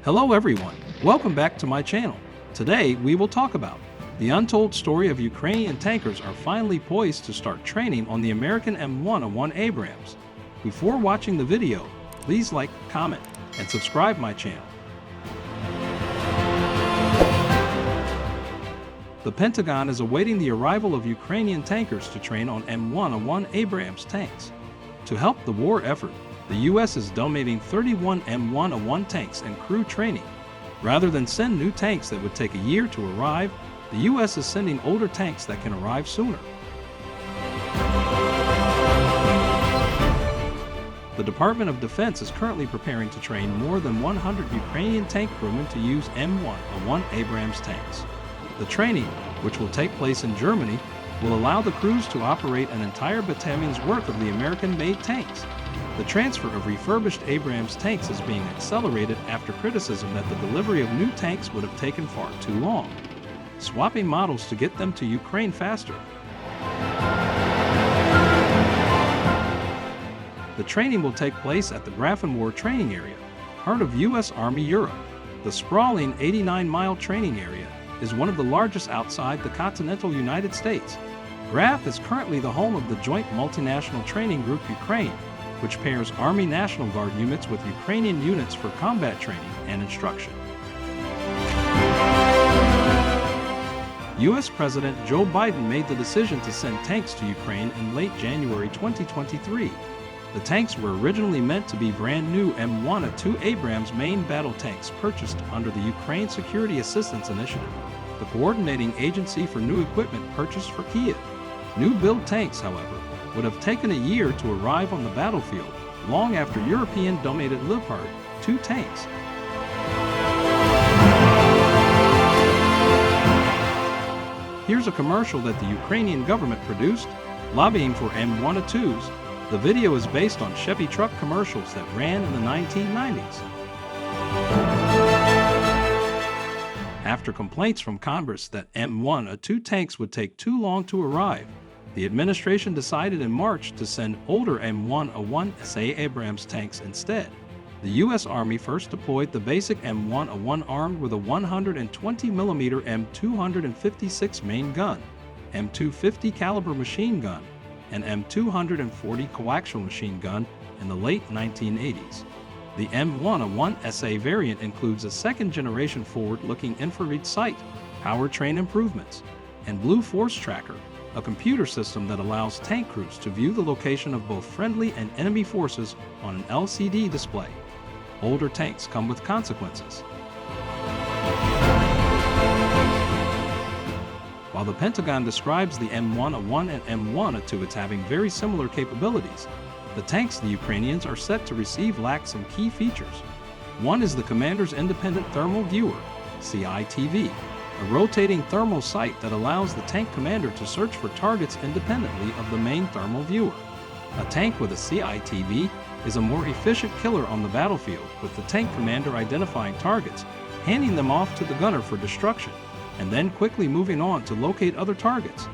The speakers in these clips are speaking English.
Hello everyone, welcome back to my channel. Today we will talk about the untold story of Ukrainian tankers are finally poised to start training on the American M1A1 Abrams. Before watching the video, please like, comment, and subscribe my channel. The Pentagon is awaiting the arrival of Ukrainian tankers to train on M1A1 Abrams tanks. To help the war effort, the U.S. is donating 31 M1A1 tanks and crew training. Rather than send new tanks that would take a year to arrive, the U.S. is sending older tanks that can arrive sooner. The Department of Defense is currently preparing to train more than 100 Ukrainian tank crewmen to use M1A1 Abrams tanks. The training, which will take place in Germany, will allow the crews to operate an entire battalion's worth of the American-made tanks. The transfer of refurbished Abrams tanks is being accelerated after criticism that the delivery of new tanks would have taken far too long, swapping models to get them to Ukraine faster. The training will take place at the Grafenwohr Training Area, part of U.S. Army Europe. The sprawling 89-mile training area is one of the largest outside the continental United States. Graf is currently the home of the Joint Multinational Training Group Ukraine, which pairs Army National Guard units with Ukrainian units for combat training and instruction. U.S. President Joe Biden made the decision to send tanks to Ukraine in late January 2023. The tanks were originally meant to be brand new M1A2 Abrams main battle tanks purchased under the Ukraine Security Assistance Initiative, the coordinating agency for new equipment purchased for Kyiv. New build tanks, however, would have taken a year to arrive on the battlefield, long after European donated Leopard 2 tanks. Here's a commercial that the Ukrainian government produced, lobbying for M1A2s. The video is based on Chevy truck commercials that ran in the 1990s. After complaints from Congress that M1A2 tanks would take too long to arrive, the administration decided in March to send older M1A1 Abrams tanks instead. The U.S. Army first deployed the basic M1A1 armed with a 120mm M256 main gun, M250 caliber machine gun, and M240 coaxial machine gun in the late 1980s. The M1A1 variant includes a second-generation forward-looking infrared sight, powertrain improvements, and Blue Force Tracker, a computer system that allows tank crews to view the location of both friendly and enemy forces on an LCD display. Older tanks come with consequences. While the Pentagon describes the M1A1 and M1A2 as having very similar capabilities, the tanks the Ukrainians are set to receive lack some key features. One is the Commander's Independent Thermal Viewer, CITV, a rotating thermal sight that allows the tank commander to search for targets independently of the main thermal viewer. A tank with a CITV is a more efficient killer on the battlefield, with the tank commander identifying targets, handing them off to the gunner for destruction, and then quickly moving on to locate other targets.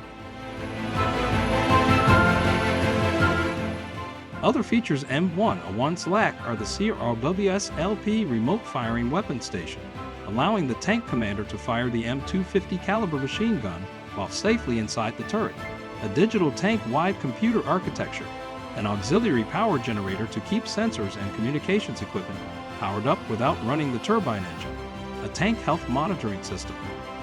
Other features M1A1's lack are the CRWS-LP remote firing weapon station, allowing the tank commander to fire the M250 caliber machine gun while safely inside the turret, a digital tank-wide computer architecture, an auxiliary power generator to keep sensors and communications equipment powered up without running the turbine engine, a tank health monitoring system,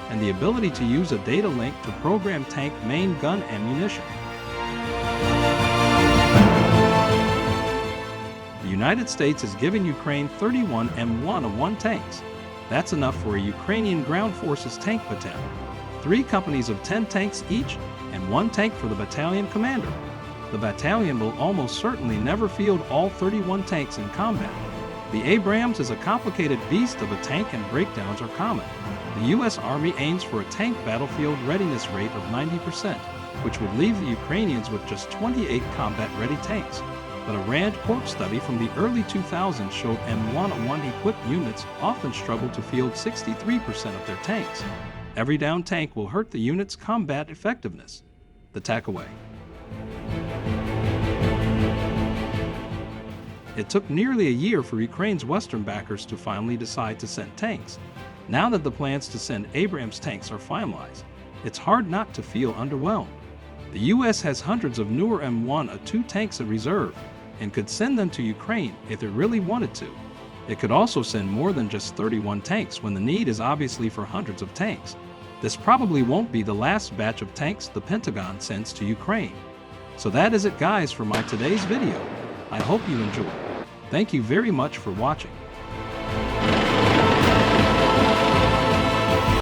and the ability to use a data link to program tank main gun ammunition. The United States is giving Ukraine 31 M1A1 tanks. That's enough for a Ukrainian ground forces tank battalion, 3 companies of 10 tanks each, and 1 tank for the battalion commander. The battalion will almost certainly never field all 31 tanks in combat. The Abrams is a complicated beast of a tank, and breakdowns are common. The U.S. Army aims for a tank battlefield readiness rate of 90%, which would leave the Ukrainians with just 28 combat-ready tanks. But a RAND Corps study from the early 2000s showed M1A1 equipped units often struggle to field 63% of their tanks. Every downed tank will hurt the unit's combat effectiveness. The takeaway. It took nearly a year for Ukraine's Western backers to finally decide to send tanks. Now that the plans to send Abrams tanks are finalized, it's hard not to feel underwhelmed. The U.S. has hundreds of newer M1A2 tanks in reserve and could send them to Ukraine if it really wanted to. It could also send more than just 31 tanks when the need is obviously for hundreds of tanks. This probably won't be the last batch of tanks the Pentagon sends to Ukraine. So that is it, guys, for my today's video. I hope you enjoyed. Thank you very much for watching.